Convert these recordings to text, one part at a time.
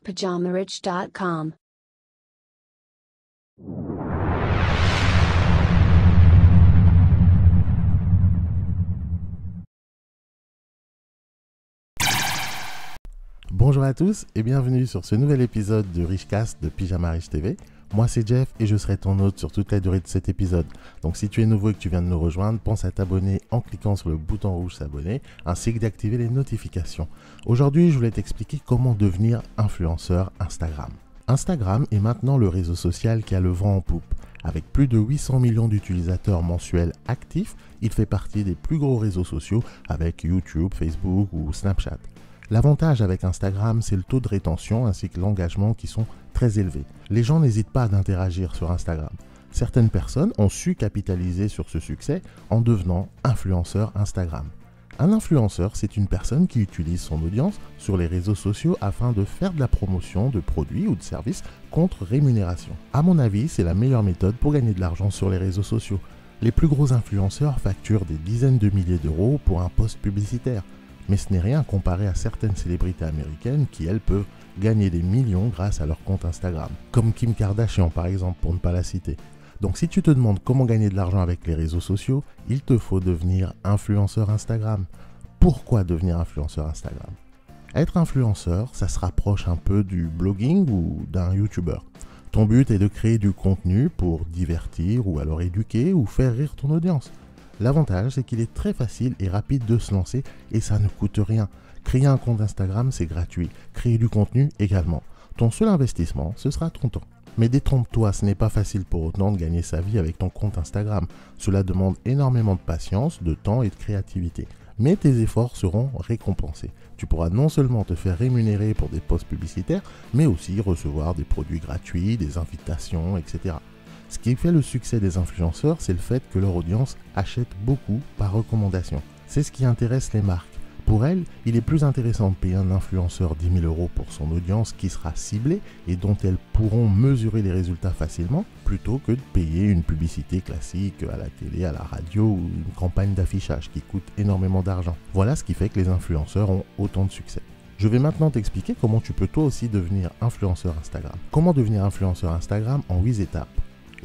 PajamaRich.com. Bonjour à tous et bienvenue sur ce nouvel épisode du Richcast de Pyjama Rich TV. Moi c'est Jeff et je serai ton hôte sur toute la durée de cet épisode. Donc si tu es nouveau et que tu viens de nous rejoindre, pense à t'abonner en cliquant sur le bouton rouge s'abonner ainsi que d'activer les notifications. Aujourd'hui je voulais t'expliquer comment devenir influenceur Instagram. Instagram est maintenant le réseau social qui a le vent en poupe. Avec plus de 800 millions d'utilisateurs mensuels actifs, il fait partie des plus gros réseaux sociaux avec YouTube, Facebook ou Snapchat. L'avantage avec Instagram, c'est le taux de rétention ainsi que l'engagement qui sont très élevés. Les gens n'hésitent pas d'interagir sur Instagram. Certaines personnes ont su capitaliser sur ce succès en devenant influenceur Instagram. Un influenceur, c'est une personne qui utilise son audience sur les réseaux sociaux afin de faire de la promotion de produits ou de services contre rémunération. À mon avis, c'est la meilleure méthode pour gagner de l'argent sur les réseaux sociaux. Les plus gros influenceurs facturent des dizaines de milliers d'euros pour un post publicitaire. Mais ce n'est rien comparé à certaines célébrités américaines qui, elles, peuvent gagner des millions grâce à leur compte Instagram. Comme Kim Kardashian, par exemple, pour ne pas la citer. Donc si tu te demandes comment gagner de l'argent avec les réseaux sociaux, il te faut devenir influenceur Instagram. Pourquoi devenir influenceur Instagram ? Être influenceur, ça se rapproche un peu du blogging ou d'un YouTuber. Ton but est de créer du contenu pour divertir ou alors éduquer ou faire rire ton audience. L'avantage, c'est qu'il est très facile et rapide de se lancer et ça ne coûte rien. Créer un compte Instagram, c'est gratuit. Créer du contenu également. Ton seul investissement, ce sera ton temps. Mais détrompe-toi, ce n'est pas facile pour autant de gagner sa vie avec ton compte Instagram. Cela demande énormément de patience, de temps et de créativité. Mais tes efforts seront récompensés. Tu pourras non seulement te faire rémunérer pour des posts publicitaires, mais aussi recevoir des produits gratuits, des invitations, etc. Ce qui fait le succès des influenceurs, c'est le fait que leur audience achète beaucoup par recommandation. C'est ce qui intéresse les marques. Pour elles, il est plus intéressant de payer un influenceur 10 000 € pour son audience qui sera ciblée et dont elles pourront mesurer les résultats facilement, plutôt que de payer une publicité classique à la télé, à la radio ou une campagne d'affichage qui coûte énormément d'argent. Voilà ce qui fait que les influenceurs ont autant de succès. Je vais maintenant t'expliquer comment tu peux toi aussi devenir influenceur Instagram. Comment devenir influenceur Instagram en 8 étapes.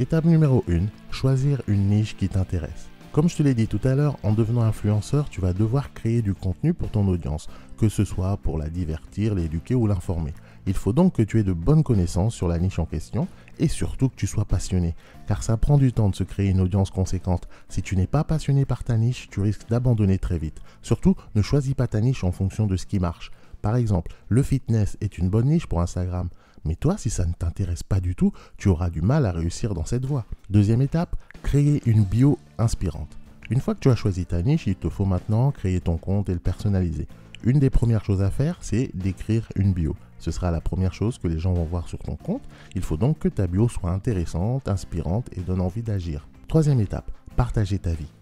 Étape numéro 1, choisir une niche qui t'intéresse. Comme je te l'ai dit tout à l'heure, en devenant influenceur, tu vas devoir créer du contenu pour ton audience, que ce soit pour la divertir, l'éduquer ou l'informer. Il faut donc que tu aies de bonnes connaissances sur la niche en question et surtout que tu sois passionné, car ça prend du temps de se créer une audience conséquente. Si tu n'es pas passionné par ta niche, tu risques d'abandonner très vite. Surtout, ne choisis pas ta niche en fonction de ce qui marche. Par exemple, le fitness est une bonne niche pour Instagram. Mais toi, si ça ne t'intéresse pas du tout, tu auras du mal à réussir dans cette voie. Deuxième étape, créer une bio inspirante. Une fois que tu as choisi ta niche, il te faut maintenant créer ton compte et le personnaliser. Une des premières choses à faire, c'est d'écrire une bio. Ce sera la première chose que les gens vont voir sur ton compte. Il faut donc que ta bio soit intéressante, inspirante et donne envie d'agir. Troisième étape, partager ta vie.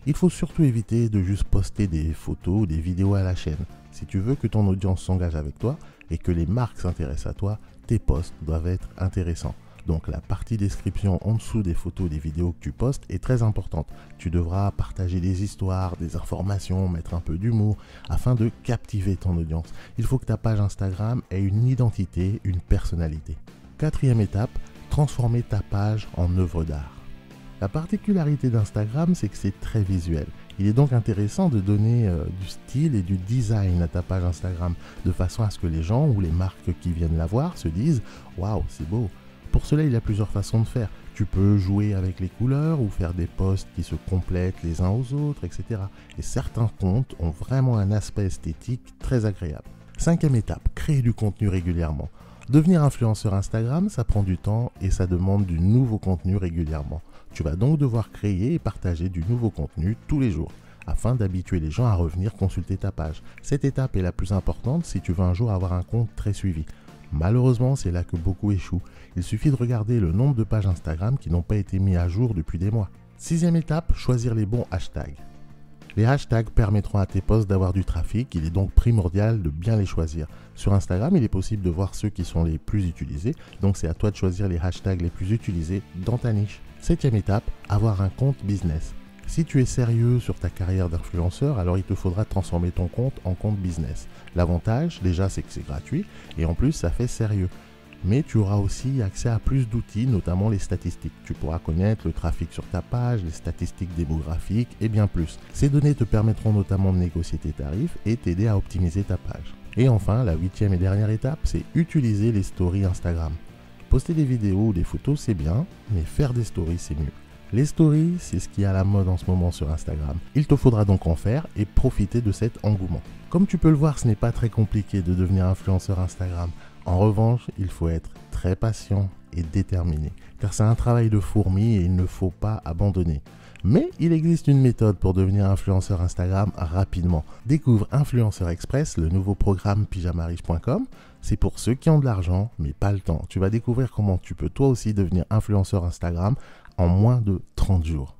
Il faut surtout éviter de juste poster des photos ou des vidéos à la chaîne. Si tu veux que ton audience s'engage avec toi et que les marques s'intéressent à toi, tes posts doivent être intéressants. Donc la partie description en dessous des photos et des vidéos que tu postes est très importante. Tu devras partager des histoires, des informations, mettre un peu d'humour afin de captiver ton audience. Il faut que ta page Instagram ait une identité, une personnalité. Quatrième étape, transformer ta page en œuvre d'art. La particularité d'Instagram, c'est que c'est très visuel. Il est donc intéressant de donner du style et du design à ta page Instagram, de façon à ce que les gens ou les marques qui viennent la voir se disent « Waouh, c'est beau !» Pour cela, il y a plusieurs façons de faire. Tu peux jouer avec les couleurs ou faire des posts qui se complètent les uns aux autres, etc. Et certains comptes ont vraiment un aspect esthétique très agréable. Cinquième étape, créer du contenu régulièrement. Devenir influenceur Instagram, ça prend du temps et ça demande du nouveau contenu régulièrement. Tu vas donc devoir créer et partager du nouveau contenu tous les jours afin d'habituer les gens à revenir consulter ta page. Cette étape est la plus importante si tu veux un jour avoir un compte très suivi. Malheureusement, c'est là que beaucoup échouent. Il suffit de regarder le nombre de pages Instagram qui n'ont pas été mis à jour depuis des mois. Sixième étape, choisir les bons hashtags. Les hashtags permettront à tes posts d'avoir du trafic, il est donc primordial de bien les choisir. Sur Instagram, il est possible de voir ceux qui sont les plus utilisés, donc c'est à toi de choisir les hashtags les plus utilisés dans ta niche. Septième étape, avoir un compte business. Si tu es sérieux sur ta carrière d'influenceur, alors il te faudra transformer ton compte en compte business. L'avantage, déjà, c'est que c'est gratuit et en plus, ça fait sérieux. Mais tu auras aussi accès à plus d'outils, notamment les statistiques. Tu pourras connaître le trafic sur ta page, les statistiques démographiques et bien plus. Ces données te permettront notamment de négocier tes tarifs et t'aider à optimiser ta page. Et enfin, la 8e et dernière étape, c'est utiliser les stories Instagram. Poster des vidéos ou des photos, c'est bien, mais faire des stories, c'est mieux. Les stories, c'est ce qui est à la mode en ce moment sur Instagram. Il te faudra donc en faire et profiter de cet engouement. Comme tu peux le voir, ce n'est pas très compliqué de devenir influenceur Instagram. En revanche, il faut être très patient et déterminé, car c'est un travail de fourmi et il ne faut pas abandonner. Mais il existe une méthode pour devenir influenceur Instagram rapidement. Découvre Influenceur Express, le nouveau programme pyjamariche.com. C'est pour ceux qui ont de l'argent, mais pas le temps. Tu vas découvrir comment tu peux toi aussi devenir influenceur Instagram en moins de 30 jours.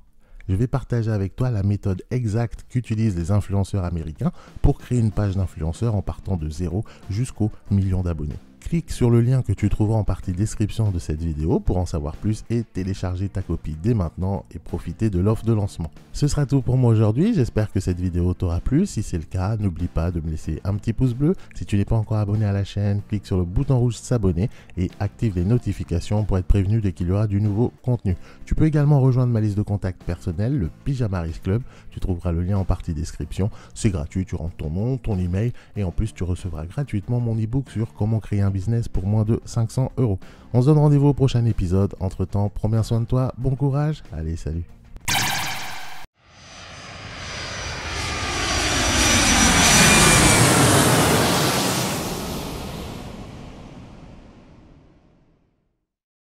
Je vais partager avec toi la méthode exacte qu'utilisent les influenceurs américains pour créer une page d'influenceur en partant de zéro jusqu'au million d'abonnés. Clique sur le lien que tu trouveras en partie description de cette vidéo pour en savoir plus et télécharger ta copie dès maintenant et profiter de l'offre de lancement. Ce sera tout pour moi aujourd'hui, j'espère que cette vidéo t'aura plu. Si c'est le cas, n'oublie pas de me laisser un petit pouce bleu. Si tu n'es pas encore abonné à la chaîne, clique sur le bouton rouge s'abonner et active les notifications pour être prévenu dès qu'il y aura du nouveau contenu. Tu peux également rejoindre ma liste de contacts personnels, le Pyjama Riche Club. Tu trouveras le lien en partie description. C'est gratuit, tu rentres ton nom, ton email et en plus tu recevras gratuitement mon e-book sur comment créer un business pour moins de 500 €. On se donne rendez-vous au prochain épisode. Entre temps, prends bien soin de toi, bon courage, allez salut.